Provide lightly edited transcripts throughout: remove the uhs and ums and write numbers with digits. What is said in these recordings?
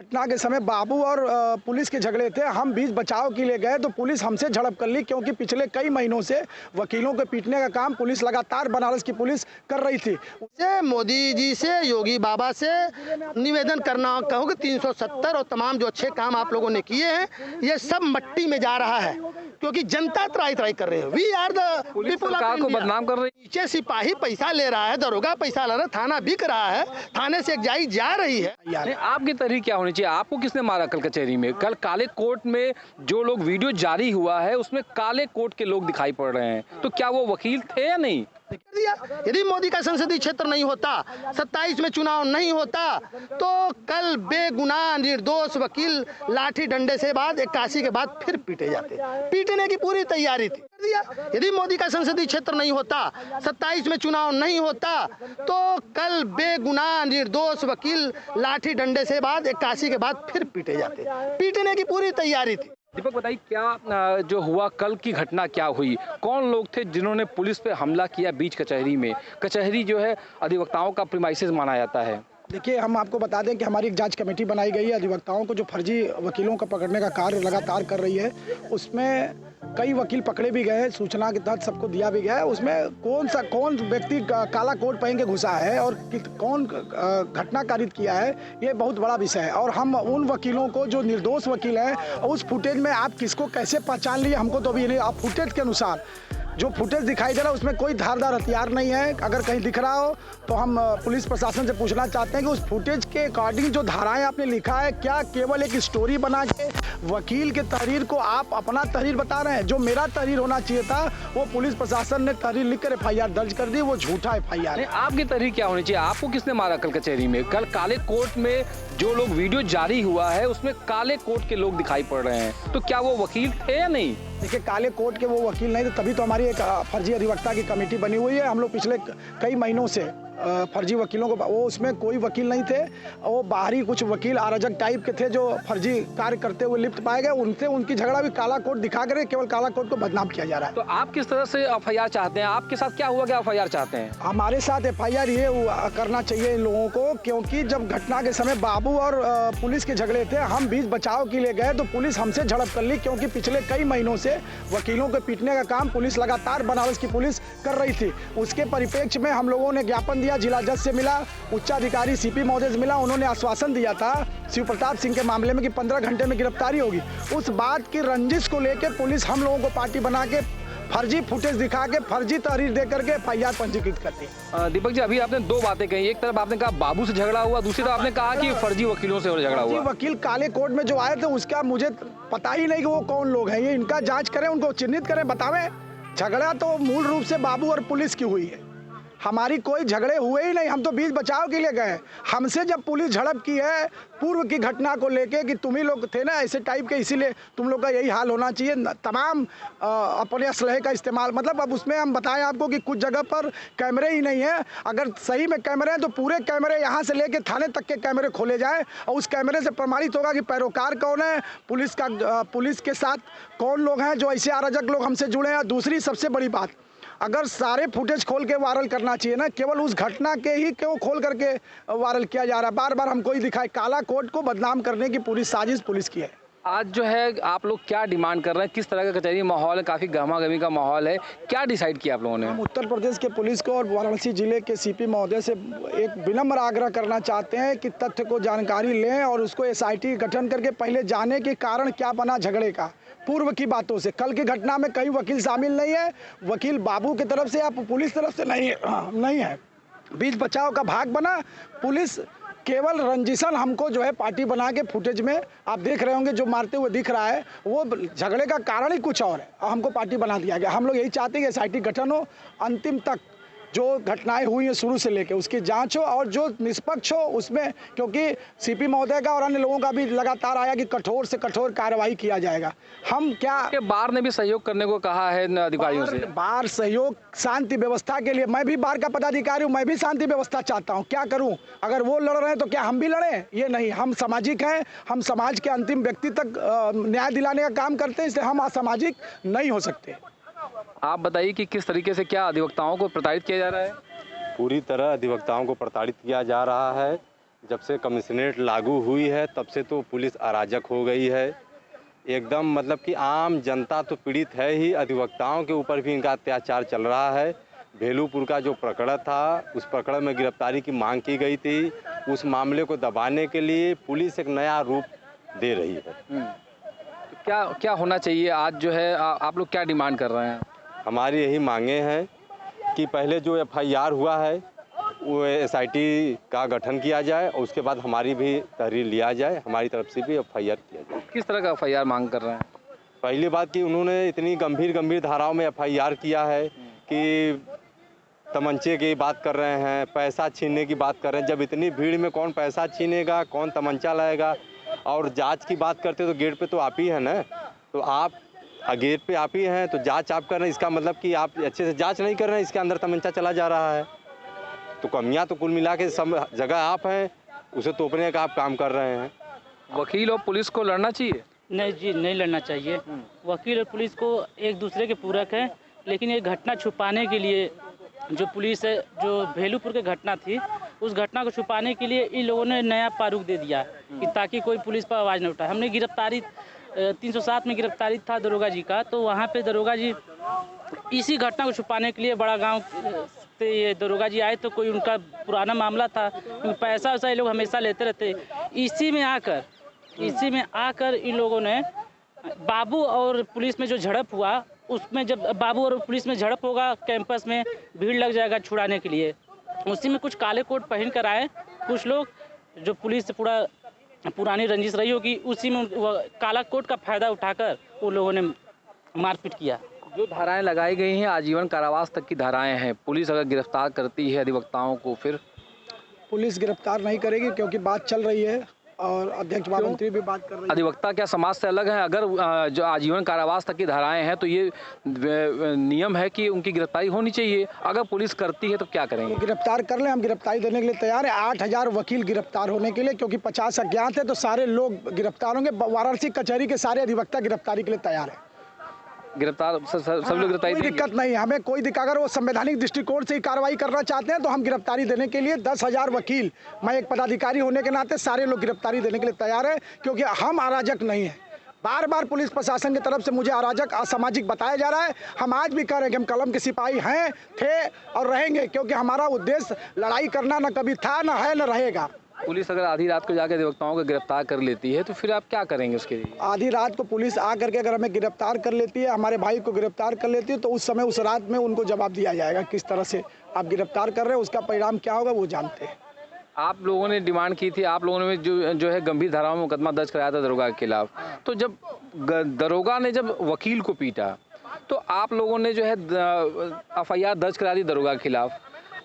घटना के समय बाबू और पुलिस के झगड़े थे। हम बीच बचाव के लिए गए तो पुलिस हमसे झड़प कर ली, क्योंकि पिछले कई महीनों से वकीलों को पीटने का काम पुलिस लगातार बनारस की पुलिस कर रही थी। से मोदी जी से, योगी बाबा से निवेदन करना कहूँ कि 370 और तमाम जो अच्छे काम आप लोगों ने किए हैं, ये सब मट्टी में जा रहा है, क्योंकि जनता त्राही त्राही कर रही है। वी आर द पीपल सरकार को बदनाम कर रही है। नीचे सिपाही पैसा ले रहा है, दरोगा पैसा ले रहा है, थाना बिक रहा है, थाने से एक जाई जा रही है। नहीं, आपकी तहरीर क्या होनी चाहिए? आपको किसने मारा कल कचहरी में? कल काले कोट में जो लोग वीडियो जारी हुआ है उसमें काले कोट के लोग दिखाई पड़ रहे हैं, तो क्या वो वकील थे या नहीं? यदि मोदी का संसदीय क्षेत्र नहीं होता, 27 में चुनाव नहीं होता, तो कल बेगुनाह निर्दोष वकील लाठी डंडे से बाद 81 के बाद फिर पीटे जाते। पीटने की पूरी तैयारी थी। यदि मोदी का संसदीय क्षेत्र नहीं होता, 27 में चुनाव नहीं होता, तो कल बेगुनाह निर्दोष वकील लाठी डंडे से बाद 81 के बाद फिर पीटे जाते। पीटने की पूरी तैयारी थी। दीपक बताइए, क्या जो हुआ कल की घटना क्या हुई? कौन लोग थे जिन्होंने पुलिस पे हमला किया बीच कचहरी में? कचहरी जो है अधिवक्ताओं का प्रीमाइसेस माना जाता है। देखिए, हम आपको बता दें कि हमारी एक जांच कमेटी बनाई गई है। अधिवक्ताओं को जो फर्जी वकीलों को पकड़ने का कार्य लगातार कर रही है, उसमें कई वकील पकड़े भी गए हैं, सूचना के तहत सबको दिया भी गया है। उसमें कौन व्यक्ति काला कोट पहन के घुसा है और कौन घटना कारित किया है, ये बहुत बड़ा विषय है। और हम उन वकीलों को जो निर्दोष वकील हैं, उस फुटेज में आप किसको कैसे पहचान लिए हमको तो अभी नहीं। आप फुटेज के अनुसार जो फुटेज दिखाई दे रहा है उसमें कोई धारदार हथियार नहीं है। अगर कहीं दिख रहा हो तो हम पुलिस प्रशासन से पूछना चाहते हैं कि उस फुटेज के अकॉर्डिंग जो धाराएं आपने लिखा है, क्या केवल एक स्टोरी बना के वकील के तहरीर को आप अपना तहरीर बता रहे हैं? जो मेरा तहरीर होना चाहिए था, वो पुलिस प्रशासन ने तहरीर लिखकर FIR दर्ज कर दी, वो झूठा FIR है। आपकी तहरीर क्या होनी चाहिए? आपको किसने मारा कल कचहरी में? कल काले कोट में जो लोग वीडियो जारी हुआ है उसमें काले कोट के लोग दिखाई पड़ रहे हैं, तो क्या वो वकील थे या नहीं? देखिए, काले कोट के वो वकील नहीं थे, तभी तो हमारी एक फर्जी अधिवक्ता की कमेटी बनी हुई है। हम लोग पिछले कई महीनों से फर्जी वकीलों को, वो उसमें कोई वकील नहीं थे, वो बाहरी कुछ वकील अराजक टाइप के थे जो फर्जी कार्य करते हुए लिप्त पाए गए। उनसे उनकी झगड़ा भी काला कोट दिखा कर केवल काला कोट को बदनाम किया जा रहा है। तो आप किस तरह से FIR चाहते हैं? आपके साथ क्या हुआ, क्या FIR चाहते हैं? हमारे साथ FIR ये करना चाहिए इन लोगों को, क्योंकि जब घटना के समय बाबू और पुलिस के झगड़े थे, हम बीच बचाव के लिए गए तो पुलिस हमसे झड़प कर ली, क्योंकि पिछले कई महीनों से वकीलों को पीटने का काम पुलिस लगातार बनारस की पुलिस कर रही थी। उसके परिप्रेक्ष्य में हम लोगों ने ज्ञापन दिया, जिला जज से मिला, उच्चाधिकारी CP महोदय से मिला। उन्होंने आश्वासन दिया था शिव प्रताप सिंह के मामले में कि 15 घंटे में गिरफ्तारी होगी। उस बात की रंजिश को लेकर पुलिस हम लोगों को पार्टी बना के फर्जी फुटेज दिखा के फर्जी तहरीर दे करके FIR पंजीकृत करती है। दीपक जी, अभी आपने दो बातें कही। एक तरफ आपने कहा बाबू से झगड़ा हुआ, दूसरी तरफ आपने कहा कि फर्जी वकीलों से झगड़ा हुआ। वकील काले कोट में जो आए थे उसका मुझे पता ही नहीं कि वो कौन लोग हैं। ये इनका जांच करें, उनको चिन्हित करें, बतावें। झगड़ा तो मूल रूप से बाबू और पुलिस की हुई है, हमारी कोई झगड़े हुए ही नहीं। हम तो बीच बचाव के लिए गए। हमसे जब पुलिस झड़प की है पूर्व की घटना को लेके कि तुम ही लोग थे ना ऐसे टाइप के, इसीलिए तुम लोग का यही हाल होना चाहिए, तमाम अपने असलहे का इस्तेमाल। मतलब अब उसमें हम बताएं आपको कि कुछ जगह पर कैमरे ही नहीं है। अगर सही में कैमरे हैं तो पूरे कैमरे यहाँ से लेके थाने तक के कैमरे खोले जाएं और उस कैमरे से प्रमाणित होगा कि पैरोकार कौन है, पुलिस के साथ कौन लोग हैं जो ऐसे अराजक लोग हमसे जुड़े हैं। दूसरी सबसे बड़ी बात, अगर सारे फुटेज खोल के वायरल करना चाहिए ना, केवल उस घटना के ही क्यों खोल करके वायरल किया जा रहा है? बार बार हमको ही दिखाए। काला कोट को बदनाम करने की पूरी साजिश पुलिस की है। आज जो है आप लोग क्या डिमांड कर रहे हैं? किस तरह का कचहरी माहौल है? काफ़ी गहमा-गहमी का माहौल है, क्या डिसाइड किया आप लोगों ने? हम उत्तर प्रदेश के पुलिस को और वाराणसी जिले के CP महोदय से एक विनम्र आग्रह करना चाहते हैं कि तथ्य को जानकारी लें और उसको SIT गठन करके पहले जाने के कारण क्या बना झगड़े का, पूर्व की बातों से। कल की घटना में कई वकील शामिल नहीं है, वकील बाबू की तरफ से या पुलिस तरफ से नहीं है। बीच बचाव का भाग बना पुलिस, केवल रंजिशन हमको जो है पार्टी बना के फुटेज में आप देख रहे होंगे जो मारते हुए दिख रहा है, वो झगड़े का कारण ही कुछ और है और हमको पार्टी बना दिया गया। हम लोग यही चाहते हैं कि SIT गठन हो, अंतिम तक जो घटनाएं हुई हैं शुरू से लेके उसकी जांच हो और जो निष्पक्ष हो उसमें, क्योंकि CP महोदय का और अन्य लोगों का भी लगातार आया कि कठोर से कठोर कार्रवाई किया जाएगा। हम क्या के बार ने भी सहयोग करने को कहा है अधिकारियों से? बार सहयोग शांति व्यवस्था के लिए, मैं भी बार का पदाधिकारी हूँ, मैं भी शांति व्यवस्था चाहता हूँ। क्या करूँ? अगर वो लड़ रहे हैं तो क्या हम भी लड़ें? ये नहीं, हम सामाजिक हैं, हम समाज के अंतिम व्यक्ति तक न्याय दिलाने का काम करते हैं, इसलिए हम असामाजिक नहीं हो सकते। आप बताइए कि किस तरीके से क्या अधिवक्ताओं को प्रताड़ित किया जा रहा है? पूरी तरह अधिवक्ताओं को प्रताड़ित किया जा रहा है। जब से कमिश्नरेट लागू हुई है तब से तो पुलिस अराजक हो गई है एकदम। मतलब कि आम जनता तो पीड़ित है ही, अधिवक्ताओं के ऊपर भी इनका अत्याचार चल रहा है। भेलूपुर का जो प्रकरण था उस प्रकरण में गिरफ्तारी की मांग की गई थी, उस मामले को दबाने के लिए पुलिस एक नया रूप दे रही है। तो क्या क्या होना चाहिए आज जो है आप लोग क्या डिमांड कर रहे हैं? हमारी यही मांगे हैं कि पहले जो FIR हुआ है वो SIT का गठन किया जाए और उसके बाद हमारी भी तहरीर लिया जाए, हमारी तरफ से भी FIR किया जाए। किस तरह का FIR मांग कर रहे हैं? पहली बात कि उन्होंने इतनी गंभीर धाराओं में FIR किया है कि तमंचे की बात कर रहे हैं, पैसा छीनने की बात कर रहे हैं। जब इतनी भीड़ में कौन पैसा छीनेगा, कौन तमंचा लाएगा? और जांच की बात करते तो गेट पे तो आप ही हैं ना, तो आप गेट पे आप ही हैं तो जांच आप कर रहे हैं, इसका मतलब कि आप अच्छे से जांच नहीं कर रहे हैं, इसके अंदर तमंचा चला जा रहा है। तो कमियां तो कुल मिला के सब जगह आप हैं, उसे तोपने का आप काम कर रहे हैं। वकील और पुलिस को लड़ना चाहिए? नहीं जी, नहीं लड़ना चाहिए। वकील और पुलिस को एक दूसरे के पूरक है, लेकिन ये घटना छुपाने के लिए जो पुलिस है, जो भेलूपुर की घटना थी, उस घटना को छुपाने के लिए इन लोगों ने नया प्रारूप दे दिया कि ताकि कोई पुलिस पर आवाज़ न उठाए। हमने गिरफ्तारी 307 में गिरफ्तारी था दरोगा जी का, तो वहाँ पे दरोगा जी इसी घटना को छुपाने के लिए बड़ा गांव से ये दरोगा जी आए, तो कोई उनका पुराना मामला था, क्योंकि पैसा वैसा ये लोग हमेशा लेते रहते। इसी में आकर इन लोगों ने बाबू और पुलिस में जो झड़प हुआ, उसमें जब बाबू और पुलिस में झड़प होगा, कैंपस में भीड़ लग जाएगा छुड़ाने के लिए, उसी में कुछ काले कोट पहन कर आए कुछ लोग, जो पुलिस से पुरानी रंजिश रही होगी, उसी में काला कोट का फायदा उठाकर उन लोगों ने मारपीट किया। जो धाराएं लगाई गई हैं आजीवन कारावास तक की धाराएं हैं, पुलिस अगर गिरफ्तार करती है अधिवक्ताओं को, फिर पुलिस गिरफ्तार नहीं करेगी क्योंकि बात चल रही है और अध्यक्ष महामंत्री भी बात कर रही है। अधिवक्ता क्या समाज से अलग है? अगर जो आजीवन कारावास तक की धाराएं हैं तो ये नियम है कि उनकी गिरफ्तारी होनी चाहिए। अगर पुलिस करती है तो क्या करेंगे? तो गिरफ्तार कर लें, हम गिरफ्तारी देने के लिए तैयार है। 8000 वकील गिरफ्तार होने के लिए, क्योंकि 50 अज्ञात है तो सारे लोग गिरफ्तार होंगे। वाराणसी कचहरी के सारे अधिवक्ता गिरफ्तारी के लिए तैयार है। गिरफ्तार सब लोग गिरफ्तारी कोई दिक्कत नहीं, हमें कोई दिक्कत। अगर वो संवैधानिक दृष्टिकोण से ही कार्रवाई करना चाहते हैं तो हम गिरफ्तारी देने के लिए 10,000 वकील, मैं एक पदाधिकारी होने के नाते सारे लोग गिरफ्तारी देने के लिए तैयार है, क्योंकि हम अराजक नहीं हैं। बार बार पुलिस प्रशासन की तरफ से मुझे अराजक असामाजिक बताया जा रहा है। हम आज भी कह रहे हैं कि हम कलम के सिपाही हैं, थे और रहेंगे, क्योंकि हमारा उद्देश्य लड़ाई करना न कभी था, न है, न रहेगा। पुलिस अगर आधी रात को जाकर अधिवक्ताओं को गिरफ्तार कर लेती है तो फिर आप क्या करेंगे उसके लिए? आधी रात को पुलिस आ करके अगर हमें गिरफ्तार कर लेती है, हमारे भाई को गिरफ्तार कर लेती है, तो उस समय उस रात में उनको जवाब दिया जाएगा किस तरह से आप गिरफ्तार कर रहे हैं, उसका परिणाम क्या होगा वो जानते हैं। आप लोगों ने डिमांड की थी, आप लोगों ने जो है गंभीर धाराओं में मुकदमा दर्ज कराया था दरोगा के खिलाफ, तो जब दरोगा ने जब वकील को पीटा तो आप लोगों ने जो है FIR दर्ज करा दी दरोगा के खिलाफ।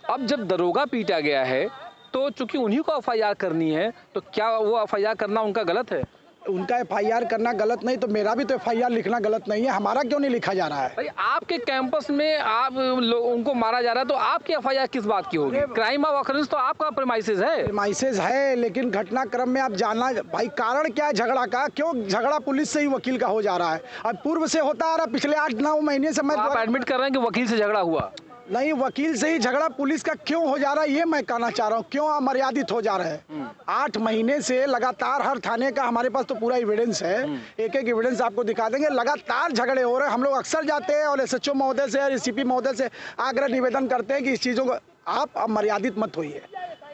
अब जब दरोगा पीटा गया है तो चूंकि उन्हीं को FIR करनी है, तो क्या वो FIR करना उनका गलत है? उनका FIR करना गलत नहीं तो मेरा भी तो FIR लिखना गलत नहीं है। हमारा क्यों नहीं लिखा जा रहा है? भाई आपके कैंपस में आप उनको मारा जा रहा है तो आपकी FIR किस बात की होगी? क्राइम ऑफ ऑकरेंस तो आपका प्रेमाइसेस है। मैसेज है, लेकिन घटनाक्रम में आप जानना भाई कारण क्या है झगड़ा का, क्यों झगड़ा पुलिस से ही वकील का हो जा रहा है? अब पूर्व से होता आ रहा, पिछले 8-9 महीने से मैं आप एडमिट कर रहे हैं कि वकील से झगड़ा हुआ? नहीं, वकील से ही झगड़ा पुलिस का क्यों हो जा रहा है ये मैं कहना चाह रहा हूँ, क्यों अमर्यादित हो जा रहा है। 8 महीने से लगातार हर थाने का हमारे पास तो पूरा एविडेंस है, एक एविडेंस आपको दिखा देंगे, लगातार झगड़े हो रहे हैं। हम लोग अक्सर जाते हैं और SHO महोदय से और CP महोदय से आग्रह निवेदन करते हैं कि इस चीज़ों को आप अमर्यादित मत होइए।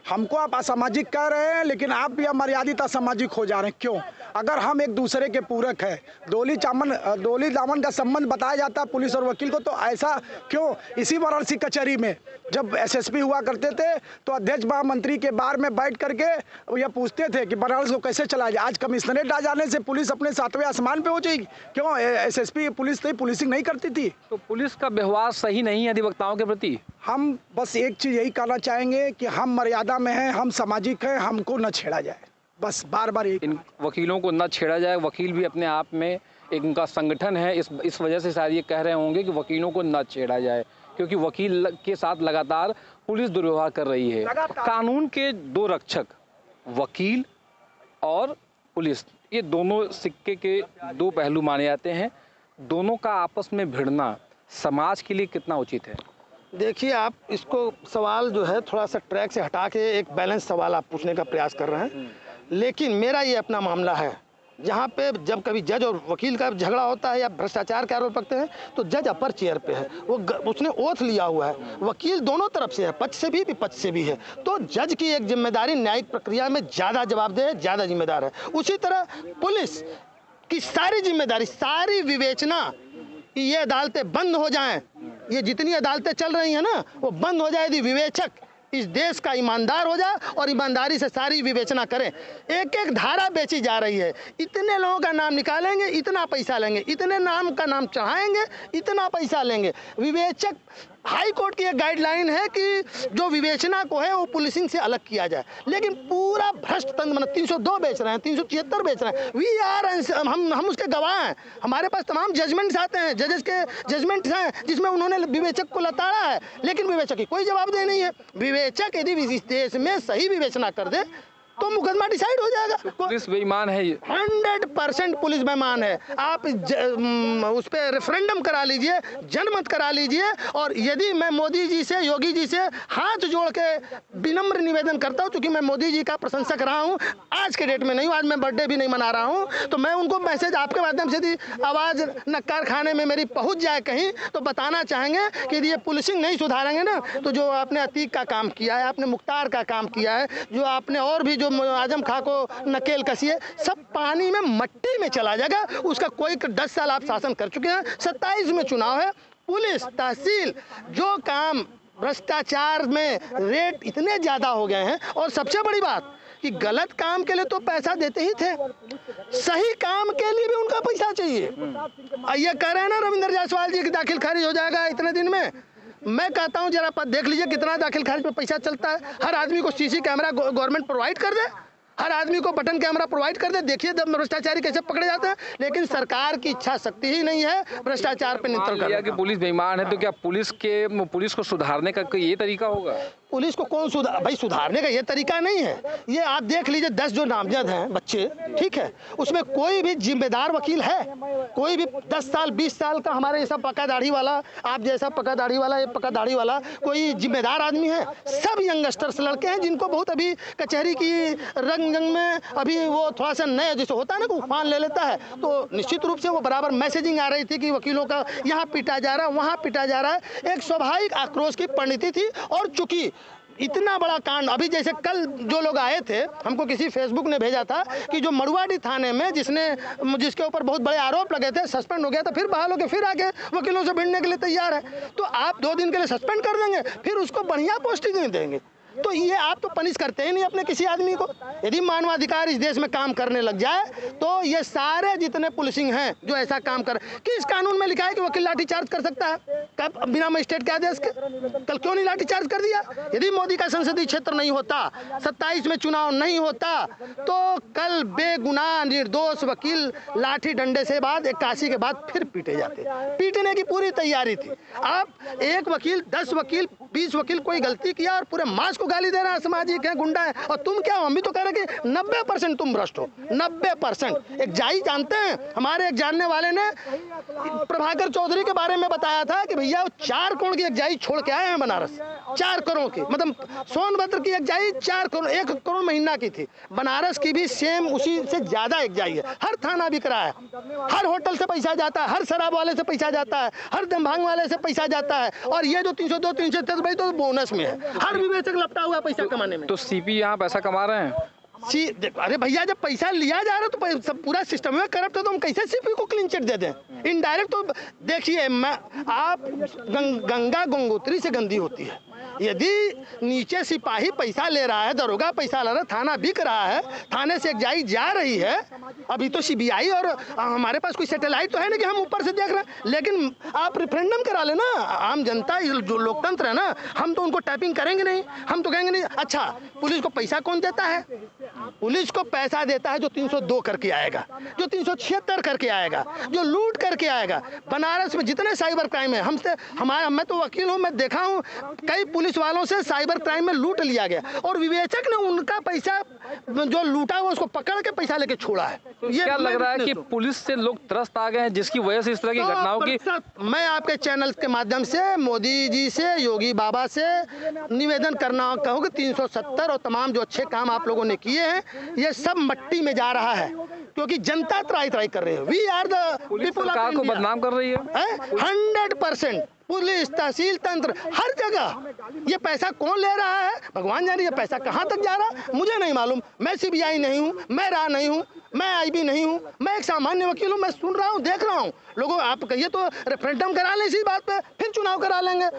हमको आप असामाजिक कह रहे हैं, लेकिन आप भी अमर्यादित असामाजिक हो जा रहे हैं। क्यों? अगर हम एक दूसरे के पूरक है, डोली दामन का संबंध बताया जाता है पुलिस और वकील को, तो ऐसा क्यों? इसी वाराणसी कचहरी में जब SSP हुआ करते थे तो अध्यक्ष महामंत्री के बार में बैठ करके यह पूछते थे कि बनारस को कैसे चलाया जाए। आज कमिश्नरेट आ जाने से पुलिस अपने 7वें आसमान पे हो जाएगी। क्यों? SSP पुलिस थी, पुलिसिंग नहीं करती थी। तो पुलिस का व्यवहार सही नहीं है अधिवक्ताओं के प्रति? हम बस एक चीज़ यही कहना चाहेंगे कि हम मर्यादा में हैं, हम सामाजिक हैं, हमको न छेड़ा जाए, बस बार बार एक। इन वकीलों को न छेड़ा जाए। वकील भी अपने आप में एक उनका संगठन है, इस वजह से शायद ये कह रहे होंगे कि वकीलों को न छेड़ा जाए, क्योंकि वकील के साथ लगातार पुलिस दुर्व्यवहार कर रही है। कानून के 2 रक्षक, वकील और पुलिस, ये दोनों सिक्के के 2 पहलू माने जाते हैं। दोनों का आपस में भिड़ना समाज के लिए कितना उचित है? देखिए, आप इसको सवाल जो है थोड़ा सा ट्रैक से हटा के एक बैलेंस सवाल आप पूछने का प्रयास कर रहे हैं, लेकिन मेरा ये अपना मामला है जहाँ पे जब कभी जज और वकील का झगड़ा होता है या भ्रष्टाचार के आरोप लगते हैं तो जज अपर चेयर पे है, उसने ओथ लिया हुआ है, वकील दोनों तरफ से है, पक्ष से भी विपक्ष से भी है, तो जज की एक जिम्मेदारी न्यायिक प्रक्रिया में ज़्यादा जवाबदेह है, ज़्यादा जिम्मेदार है। उसी तरह पुलिस की सारी जिम्मेदारी, सारी विवेचना कि ये अदालतें बंद हो जाएं, ये जितनी अदालतें चल रही हैं ना वो बंद हो जाए, यदि विवेचक इस देश का ईमानदार हो जाए और ईमानदारी से सारी विवेचना करें। एक एक धारा बेची जा रही है, इतने लोगों का नाम निकालेंगे इतना पैसा लेंगे, इतने नाम का नाम चढ़ाएंगे इतना पैसा लेंगे। विवेचक, हाई कोर्ट की एक गाइडलाइन है कि जो विवेचना को है वो पुलिसिंग से अलग किया जाए, लेकिन पूरा भ्रष्ट तंत्र, मतलब 302 बेच रहे हैं, 376 बेच रहे हैं। वी आर हम उसके गवाह हैं, हमारे पास तमाम जजमेंट्स आते हैं, जजेस के जजमेंट्स हैं जिसमें उन्होंने विवेचक को लताड़ा है, लेकिन विवेचक की कोई जवाबदेही नहीं है। विवेचक यदि इस देश में सही विवेचना कर दे तो मुकदमा डिसाइड हो जाएगा। पुलिस बेईमान है, 100% पुलिस बेईमान है। आप उस पर रेफरेंडम करा लीजिए, जनमत करा लीजिए, और यदि मैं मोदी जी से, योगी जी से हाथ जोड़ के विनम्र निवेदन करता हूँ, क्योंकि मैं मोदी जी का प्रशंसक रहा हूँ, आज के डेट में नहीं हूँ, आज मैं बर्थडे भी नहीं मना रहा हूँ, तो मैं उनको मैसेज आपके माध्यम से दी, आवाज़ नक्कार खाने में मेरी पहुँच जाए कहीं, तो बताना चाहेंगे कि यदि ये पुलिसिंग नहीं सुधारेंगे ना तो जो आपने अतीक का काम किया है, आपने मुख्तार का काम किया है, जो आपने और भी जो आजम खां को नकेल कसी है, सब पानी में मट्टी में चला जाएगा। उसका कोई 10 साल आप शासन कर चुके हैं, 27 में चुनाव है। पुलिस, तहसील, जो काम भ्रष्टाचार में रेट इतने ज़्यादा हो गए हैं, और सबसे बड़ी बात कि गलत काम के लिए तो पैसा देते ही थे, सही काम के लिए भी उनका पैसा चाहिए। ये कह रहे हैं ना रविंद्र जायसवाल जी की दाखिल खारिज हो जाएगा इतने दिन में, मैं कहता हूं जरा देख लीजिए कितना दाखिल खारिज पे पैसा चलता है। हर आदमी को सीसी कैमरा गवर्नमेंट प्रोवाइड कर दे, हर आदमी को बटन कैमरा प्रोवाइड कर दे, देखिए भ्रष्टाचारी कैसे पकड़े जाते हैं। लेकिन सरकार की इच्छा शक्ति ही नहीं है भ्रष्टाचार पे नियंत्रण करने कि पुलिस बेईमान है, तो क्या पुलिस को सुधारने का कोई ये तरीका होगा? पुलिस को कौन भाई सुधारने का ये तरीका नहीं है। ये आप देख लीजिए 10 जो नामजद हैं बच्चे, ठीक है, उसमें कोई भी जिम्मेदार वकील है? कोई भी 10 साल 20 साल का हमारे जैसा पक्का दाढ़ी वाला, आप जैसा पक्का दाढ़ी वाला, ये पक्का दाढ़ी वाला, कोई जिम्मेदार आदमी है? सब यंगस्टर्स लड़के हैं जिनको बहुत अभी कचहरी की रंग में अभी वो थोड़ा सा नया जैसे होता है ना, को उफान ले लेता है, तो निश्चित रूप से वो बराबर मैसेजिंग आ रही थी कि वकीलों का यहाँ पीटा जा रहा है, वहाँ पीटा जा रहा है। एक स्वाभाविक आक्रोश की परिणति थी, और चूंकि इतना बड़ा कांड, अभी जैसे कल जो लोग आए थे, हमको किसी फेसबुक ने भेजा था कि जो मड़ुआडी थाने में जिसके ऊपर बहुत बड़े आरोप लगे थे, सस्पेंड हो गया था, फिर बहाल हो के फिर आके वकीलों से भिड़ने के लिए तैयार है। तो आप 2 दिन के लिए सस्पेंड कर देंगे, फिर उसको बढ़िया पोस्टिंग नहीं देंगे, तो ये आप तो पनिश करते ही नहीं अपने किसी आदमी को। यदि मानवाधिकार इस देश में काम करने लग जाए तो ये सारे जितने पुलिसिंग हैं जो ऐसा काम कर, किस कानून में लिखा है कि वकील लाठीचार्ज कर सकता है? कब बिना मजिस्ट्रेट के आदेश के? कल क्यों नहीं लाठीचार्ज कर दिया? यदि मोदी का संसदीय क्षेत्र नहीं होता, 27 में चुनाव नहीं होता, तो कल बेगुनाह निर्दोष वकील लाठी डंडे से बाद 81 के बाद फिर पीटे जाते। पीटने की पूरी तैयारी थी। आप एक वकील, 10 वकील, 20 वकील कोई गलती किया और पूरे मास को गाली दे रहा है, सामाजिक है, गुंडा है, और तुम क्या? हम भी तो कह रहे कि 90% तुम भ्रष्ट हो, 90%। एक जाई जानते हैं, हमारे एक जानने वाले ने प्रभाकर चौधरी के बारे में बताया था कि भैया 4 करोड़ की एक जाई छोड़ के आए हैं बनारस, 4 करोड़ की, मतलब सोनभद्र की एक जाई 4 करोड़, 1 करोड़ महीना की थी। बनारस की भी सेम उसी से ज्यादा एक जाई है। हर थाना बिक रहा है, हर होटल से पैसा जाता है, हर शराब वाले से पैसा जाता है, हर दमभांग वाले से पैसा जाता है, और ये जो 302 330 भाई तो बोनस में है, हर विवेचक लपटा हुआ पैसा कमाने में। तो सीपी यहाँ पैसा कमा रहे हैं? अरे भैया, जब पैसा लिया जा रहा है तो सब पूरा सिस्टम में करप्ट है, तो हम कैसे सीपी को क्लीन चिट दे दें? इनडायरेक्ट तो देखिए, आप गंगा गंगोत्री से गंदी होती है। यदि नीचे सिपाही पैसा ले रहा है, दरोगा पैसा ले रहा है, थाना बिक रहा है, थाने से एक जाई जा रही है, अभी तो सीबीआई और हमारे पास कोई सैटेलाइट तो है ना कि हम ऊपर से देख रहे हैं। लेकिन आप रेफरेंडम करा लेना, आम जनता जो लोकतंत्र है ना, हम तो उनको टैपिंग करेंगे नहीं, हम तो कहेंगे नहीं। अच्छा, पुलिस को पैसा कौन देता है? पुलिस को पैसा देता है जो 302 करके आएगा, जो 376 करके आएगा, जो लूट करके आएगा। बनारस में जितने साइबर क्राइम है, मैं तो वकील हूँ, मैं देखा हूँ कई पुलिस वालों से साइबर क्राइम में लूट लिया गया और विवेचक ने उनका पैसा जो लूटा हुआ उसको पकड़ के पैसा लेके छोड़ा है। ये क्या लग रहा है कि पुलिस से लोग त्रस्त आ गए हैं जिसकी वजह से इस तरह की घटनाओं की? मैं आपके चैनल के माध्यम से मोदी जी से, योगी बाबा से निवेदन करना कहूँगी 370 और तमाम जो अच्छे काम आप लोगों ने किए हैं ये सब मट्टी में जा रहा है क्योंकि जनता त्राई त्राई कर रही है। वी आर द पीपल सरकार को बदनाम कर रही है 100%। पुलिस, तहसील तंत्र, हर जगह ये पैसा कौन ले रहा है भगवान जाने। ये पैसा कहाँ तक जा रहा है मुझे नहीं मालूम। मैं सीबीआई नहीं हूँ, मैं रा नहीं हूँ, मैं आईबी नहीं हूँ, मैं एक सामान्य वकील हूँ। मैं सुन रहा हूँ, देख रहा हूँ। लोगों आप कहिए तो रेफरेंडम करा लें इसी बात पे, फिर चुनाव करा लेंगे।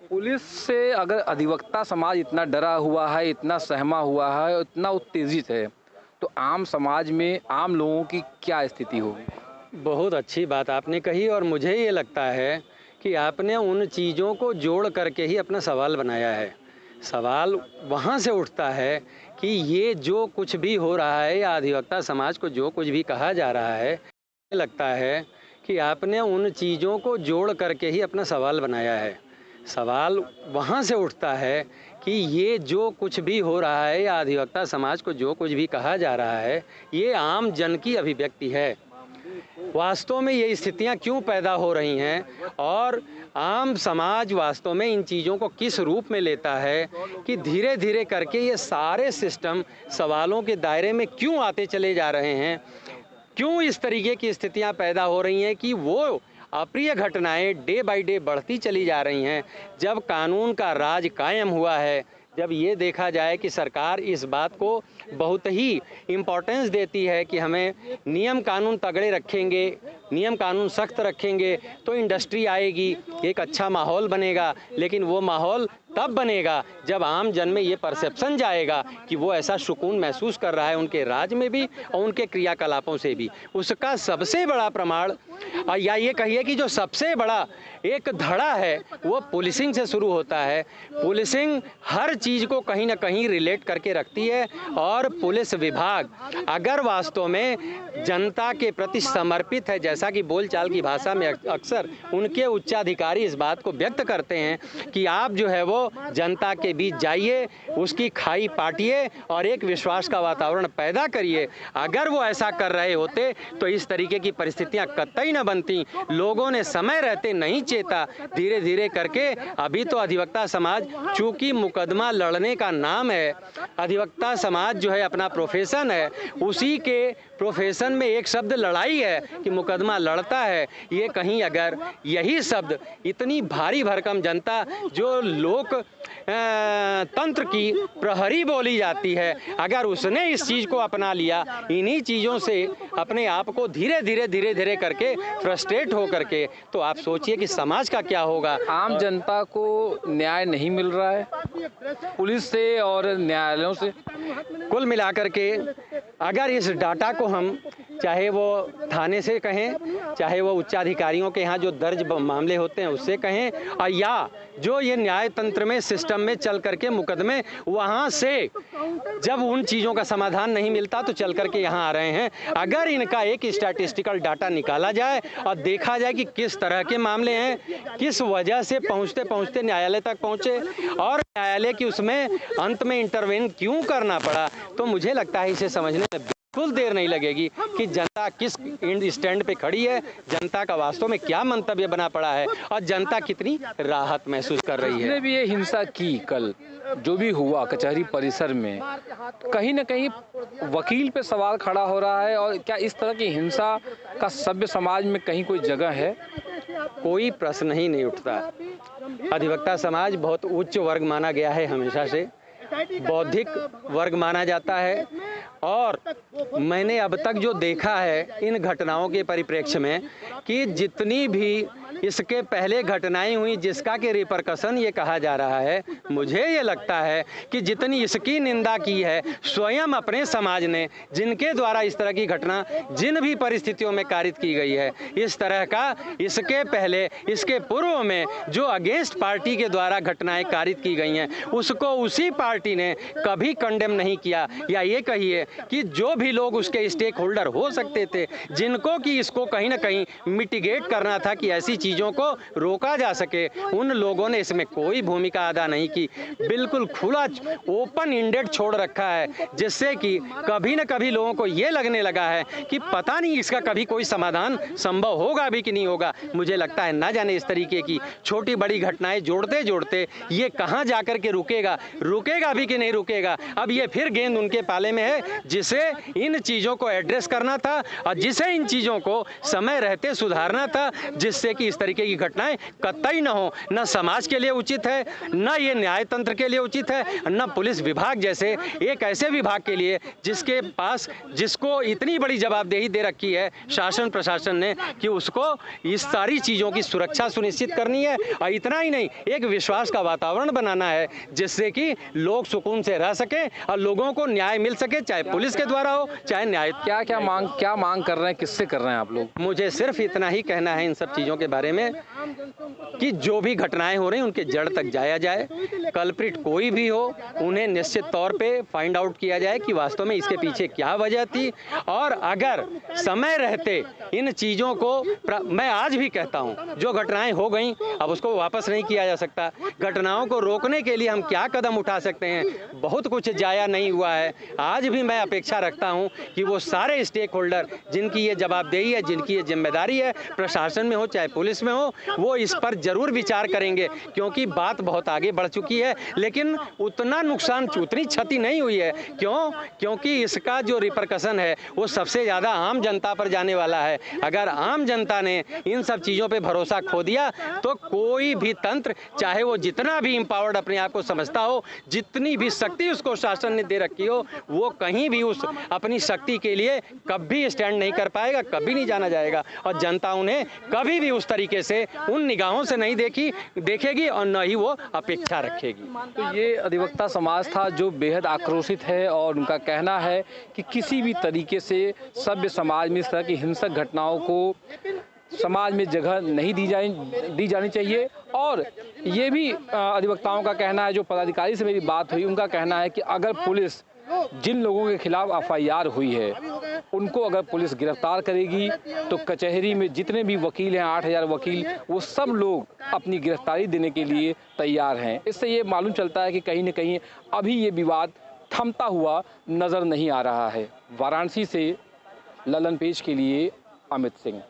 पुलिस से अगर अधिवक्ता समाज इतना डरा हुआ है, इतना सहमा हुआ है, इतना उत्तेजित है, तो आम समाज में आम लोगों की क्या स्थिति होगी? बहुत अच्छी बात आपने कही और मुझे ये लगता है कि आपने उन चीज़ों को जोड़ करके ही अपना सवाल बनाया है। सवाल वहाँ से उठता है कि ये जो कुछ भी हो रहा है या अधिवक्ता समाज को जो कुछ भी कहा जा रहा है, मुझे लगता है कि आपने उन चीज़ों को जोड़ करके ही अपना सवाल बनाया है। सवाल वहाँ से उठता है कि ये जो कुछ भी हो रहा है या अधिवक्ता समाज को जो कुछ भी कहा जा रहा है, ये आम जन की अभिव्यक्ति है। वास्तव में ये स्थितियां क्यों पैदा हो रही हैं और आम समाज वास्तव में इन चीज़ों को किस रूप में लेता है कि धीरे धीरे करके ये सारे सिस्टम सवालों के दायरे में क्यों आते चले जा रहे हैं, क्यों इस तरीके की स्थितियां पैदा हो रही हैं कि वो अप्रिय घटनाएं डे बाय डे बढ़ती चली जा रही हैं। जब कानून का राज कायम हुआ है, जब ये देखा जाए कि सरकार इस बात को बहुत ही इम्पोर्टेंस देती है कि हमें नियम कानून तगड़े रखेंगे, नियम कानून सख्त रखेंगे तो इंडस्ट्री आएगी, एक अच्छा माहौल बनेगा। लेकिन वो माहौल तब बनेगा जब आम जन में ये परसेप्शन जाएगा कि वो ऐसा सुकून महसूस कर रहा है उनके राज में भी और उनके क्रियाकलापों से भी। उसका सबसे बड़ा प्रमाण या ये कहिए कि जो सबसे बड़ा एक धड़ा है वो पुलिसिंग से शुरू होता है। पुलिसिंग हर चीज़ को कहीं ना कहीं रिलेट करके रखती है और पुलिस विभाग अगर वास्तव में जनता के प्रति समर्पित है, जैसा कि बोलचाल की भाषा में अक्सर उनके उच्चाधिकारी इस बात को व्यक्त करते हैं कि आप जो है वो जनता के बीच जाइए, उसकी खाई पाटिए और एक विश्वास का वातावरण पैदा करिए। अगर वो ऐसा कर रहे होते तो इस तरीके की परिस्थितियां कतई न बनती। लोगों ने समय रहते नहीं चेता, धीरे धीरे करके अभी तो अधिवक्ता समाज चूंकि मुकदमा लड़ने का नाम है, अधिवक्ता समाज जो है अपना प्रोफेशन है, उसी के प्रोफेशन में एक शब्द लड़ाई है कि मुकदमा लड़ता है। ये कहीं अगर यही शब्द इतनी भारी भरकम जनता जो लोक तंत्र की प्रहरी बोली जाती है, अगर उसने इस चीज़ को अपना लिया, इन्हीं चीज़ों से अपने आप को धीरे धीरे करके फ्रस्ट्रेट हो करके, तो आप सोचिए कि समाज का क्या होगा। आम जनता को न्याय नहीं मिल रहा है पुलिस से और न्यायालयों से। कुल मिलाकर के अगर इस डाटा को हम चाहे वो थाने से कहें, चाहे वो उच्चाधिकारियों के यहाँ जो दर्ज मामले होते हैं उससे कहें, और या जो ये न्याय तंत्र में सिस्टम में चल करके मुकदमे वहाँ से जब उन चीज़ों का समाधान नहीं मिलता तो चल करके यहाँ आ रहे हैं, अगर इनका एक स्टैटिस्टिकल डाटा निकाला जाए और देखा जाए कि किस तरह के मामले हैं, किस वजह से पहुँचते पहुँचते न्यायालय तक पहुँचे और न्यायालय की उसमें अंत में इंटरवेन क्यों करना पड़ा, तो मुझे लगता है इसे समझने में बिल्कुल देर नहीं लगेगी कि जनता किस स्टैंड पे खड़ी है, जनता का वास्तव में क्या मंतव्य बना पड़ा है और जनता कितनी राहत महसूस कर रही है। जिसने भी ये हिंसा की, कल जो भी हुआ कचहरी परिसर में, कहीं ना कहीं वकील पे सवाल खड़ा हो रहा है। और क्या इस तरह की हिंसा का सभ्य समाज में कहीं कोई जगह है? कोई प्रश्न ही नहीं उठता। अधिवक्ता समाज बहुत उच्च वर्ग माना गया है, हमेशा से बौद्धिक वर्ग माना जाता है और मैंने अब तक जो देखा है इन घटनाओं के परिप्रेक्ष्य में कि जितनी भी इसके पहले घटनाएं हुई जिसका कि रिपरकशन ये कहा जा रहा है, मुझे ये लगता है कि जितनी इसकी निंदा की है स्वयं अपने समाज ने, जिनके द्वारा इस तरह की घटना जिन भी परिस्थितियों में कारित की गई है, इस तरह का इसके पहले इसके पूर्व में जो अगेंस्ट पार्टी के द्वारा घटनाएं कारित की गई हैं उसको उसी पार्टी ने कभी कंडेम नहीं किया। या ये कहिए कि जो भी लोग उसके स्टेक होल्डर हो सकते थे, जिनको कि इसको कहीं ना कहीं मिटिगेट करना था कि ऐसी चीज़ चीज़ों को रोका जा सके, उन लोगों ने इसमें कोई भूमिका अदा नहीं की। बिल्कुल खुला ओपन इंडेड छोड़ रखा है, जिससे कि कभी न कभी लोगों को ये लगने लगा है कि पता नहीं इसका कभी कोई समाधान संभव होगा भी कि नहीं होगा। मुझे लगता है ना जाने इस तरीके की छोटी बड़ी घटनाएं जोड़ते जोड़ते ये कहां जाकर के रुकेगा भी कि नहीं रुकेगा। अब ये फिर गेंद उनके पाले में है, जिसे इन चीज़ों को एड्रेस करना था और जिसे इन चीज़ों को समय रहते सुधारना था, जिससे कि इस तरीके की घटनाएं कतई न हो। न समाज के लिए उचित है, न ये न्याय तंत्र के लिए उचित है, न पुलिस विभाग जैसे एक ऐसे विभाग के लिए जिसको इतनी बड़ी जवाबदेही दे रखी है शासन प्रशासन ने कि उसको इस सारी चीज़ों की सुरक्षा सुनिश्चित करनी है। और इतना ही नहीं, एक विश्वास का वातावरण बनाना है, जिससे कि लोग सुकून से रह सकें और लोगों को न्याय मिल सके, चाहे पुलिस के द्वारा हो चाहे न्याय। क्या मांग कर रहे हैं, किससे कर रहे हैं आप लोग? मुझे सिर्फ इतना ही कहना है इन सब चीज़ों के बारे में कि जो भी घटनाएं हो रही हैं उनके जड़ तक जाया जाए, कल्प्रिट कोई भी हो उन्हें निश्चित तौर पे फाइंड आउट किया जाए कि वास्तव में इसके पीछे क्या वजह थी। और अगर समय रहते इन चीज़ों को, मैं आज भी कहता हूं, जो घटनाएं हो गई अब उसको वापस नहीं किया जा सकता। घटनाओं को रोकने के लिए हम क्या कदम उठा सकते हैं, बहुत कुछ जाया नहीं हुआ है। आज भी मैं अपेक्षा रखता हूं कि वो सारे स्टेक होल्डर जिनकी ये जवाबदेही है, जिनकी ये जिम्मेदारी है, प्रशासन में हो चाहे पुलिस में हो, वो इस पर जरूर विचार करेंगे, क्योंकि बात बहुत आगे बढ़ चुकी है। लेकिन उतना नुकसान, उतनी क्षति नहीं हुई है। क्योंकि इसका जो रिपरकशन है वो सबसे ज़्यादा आम जनता पर जाने वाला है। अगर आम जनता ने इन सब चीज़ों पे भरोसा खो दिया तो कोई भी तंत्र, चाहे वो जितना भी एम्पावर्ड अपने आप को समझता हो, जितनी भी शक्ति उसको शासन ने दे रखी हो, वो कहीं भी उस अपनी शक्ति के लिए कभी स्टैंड नहीं कर पाएगा, कभी नहीं जाना जाएगा। और जनता उन्हें कभी भी उस तरीके से, उन निगाहों से नहीं देखेगी और न ही वो अपेक्षा रखेगी। तो ये अधिवक्ता समाज था जो बेहद आक्रोशित है और उनका कहना है कि किसी भी तरीके से सभ्य समाज में इस तरह की हिंसक घटनाओं को समाज में जगह नहीं दी जानी चाहिए। और ये भी अधिवक्ताओं का कहना है, जो पदाधिकारी से मेरी बात हुई उनका कहना है कि अगर पुलिस जिन लोगों के खिलाफ FIR हुई है उनको अगर पुलिस गिरफ्तार करेगी तो कचहरी में जितने भी वकील हैं, 8000 वकील, वो सब लोग अपनी गिरफ्तारी देने के लिए तैयार हैं। इससे ये मालूम चलता है कि कहीं न कहीं अभी ये विवाद थमता हुआ नज़र नहीं आ रहा है। वाराणसी से ललन पेज के लिए अमित सिंह।